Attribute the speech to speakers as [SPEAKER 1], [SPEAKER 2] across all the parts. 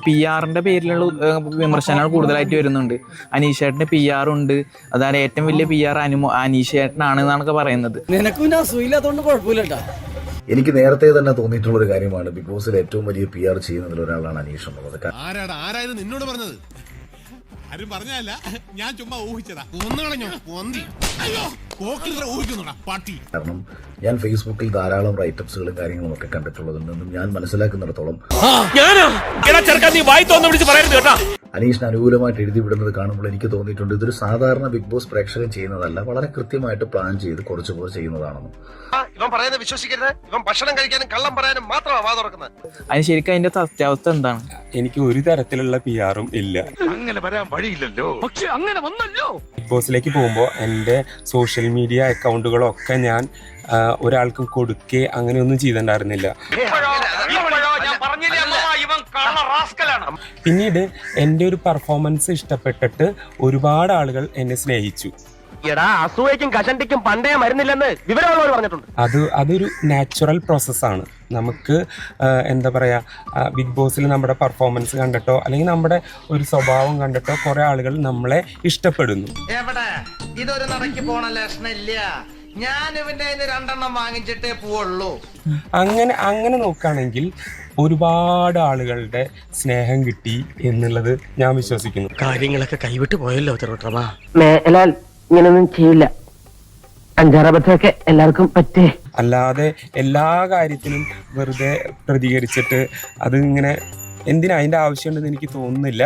[SPEAKER 1] PR-ന്റെ പേരിലുള്ള വിമർശനങ്ങൾ കൂടുതലായിട്ട് വരുന്നുണ്ട്. അനീഷേട്ടന് PR ഉണ്ട്, അതാണ് ഏറ്റവും വലിയ PR അനീഷേട്ടനാണ് എന്നാണ് പറയുന്നത്.
[SPEAKER 2] എനിക്ക് നേരത്തെ തന്നെ തോന്നിയിട്ടുള്ള ഒരു കാര്യമാണ് ബിഗ് ബോസിൽ ഏറ്റവും വലിയ PR ചെയ്യുന്നതിൽ ഒരാളാണ് അനീഷ് എന്നുള്ളത്.
[SPEAKER 3] ആരായത് നിന്നോട് പറഞ്ഞത്? ആരും പറഞ്ഞല്ല, ഞാൻ ചുമ്മാ ഊഹിച്ചതാ.
[SPEAKER 2] കാരണം ഞാൻ ഫേസ്ബുക്കിൽ ധാരാളം റൈറ്റപ്സുകളും കാര്യങ്ങളും ഒക്കെ കണ്ടിട്ടുള്ളതെന്നും ഞാൻ മനസ്സിലാക്കുന്നിടത്തോളം അനീഷിന് അനുകൂലമായിട്ട് എഴുതി വിടുന്നത് കാണുമ്പോൾ എനിക്ക് തോന്നിയിട്ടുണ്ട് ഇതൊരു സാധാരണ ബിഗ് ബോസ് പ്രേക്ഷകൻ ചെയ്യുന്നതല്ല, വളരെ കൃത്യമായിട്ട് പ്ലാൻ ചെയ്ത് കുറച്ചു പേർ ചെയ്യുന്നതാണെന്ന്.
[SPEAKER 4] ഇവൻ പറയുന്നത് വിശ്വസിക്കരുത്. ഇവൻ ഭക്ഷണം കഴിക്കാനും കള്ളം പറയാനും മാത്രമാണ് വാ തുറക്കുന്നത്.
[SPEAKER 1] അതിന് ശരിക്കും അതിന്റെ സത്യാവസ്ഥ എന്താണ്?
[SPEAKER 5] എനിക്ക് ഒരു തരത്തിലുള്ള PR-ഉം ഇല്ല.
[SPEAKER 4] അങ്ങനെ വരാൻ വഴിയില്ലല്ലോ. പക്ഷെ അങ്ങനെ വന്നല്ലോ.
[SPEAKER 5] ബിഗ് ബോസിലേക്ക് പോകുമ്പോൾ എൻ്റെ സോഷ്യൽ മീഡിയ അക്കൗണ്ടുകളൊക്കെ ഞാൻ ഒരാൾക്കും കൊടുക്കേ അങ്ങനെയൊന്നും ചെയ്തിട്ടുണ്ടായിരുന്നില്ല. പിന്നീട് എൻ്റെ ഒരു പെർഫോമൻസ് ഇഷ്ടപ്പെട്ടിട്ട് ഒരുപാട് ആളുകൾ എന്നെ സ്നേഹിച്ചു.
[SPEAKER 4] അസൂയക്കും കഷണ്ടിക്കും പണ്ടേ മരുന്നില്ലെന്ന് വിവരമുള്ളവർ പറഞ്ഞിട്ടുണ്ട്.
[SPEAKER 5] അതൊരു നാച്ചുറൽ പ്രോസസ്സാണ്. നമുക്ക് എന്താ പറയുക, ബിഗ് ബോസിൽ നമ്മുടെ പെർഫോമൻസ് കണ്ടിട്ടോ അല്ലെങ്കിൽ നമ്മുടെ ഒരു സ്വഭാവം കണ്ടിട്ടോ കുറെ ആളുകൾ നമ്മളെ ഇഷ്ടപ്പെടുന്നു.
[SPEAKER 6] എവിടെ ഇതൊരു നടക്കി പോണ ലക്ഷണില്ല. ഞാൻ ഇവന്റെ 2 വാങ്ങിച്ചിട്ടേ പോവുള്ളൂ.
[SPEAKER 5] അങ്ങനെ നോക്കുകയാണെങ്കിൽ ഒരുപാട് ആളുകളുടെ സ്നേഹം കിട്ടി എന്നുള്ളത് ഞാൻ വിശ്വസിക്കുന്നു.
[SPEAKER 4] കാര്യങ്ങളൊക്കെ കൈവിട്ട് പോയല്ലോ തിരുവട്ടമാ.
[SPEAKER 6] ഇങ്ങനൊന്നും ചെയ്യില്ല. 5-6 അബദ്ധമൊക്കെ എല്ലാവർക്കും പറ്റേ.
[SPEAKER 5] അല്ലാതെ എല്ലാ കാര്യത്തിനും വെറുതെ പ്രതികരിച്ചിട്ട് അത് ഇങ്ങനെ എന്തിനാ അതിന്റെ ആവശ്യമുണ്ടെന്ന് എനിക്ക് തോന്നുന്നില്ല.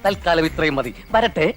[SPEAKER 6] തൽക്കാലം ഇത്രയും മതി. വരട്ടെ.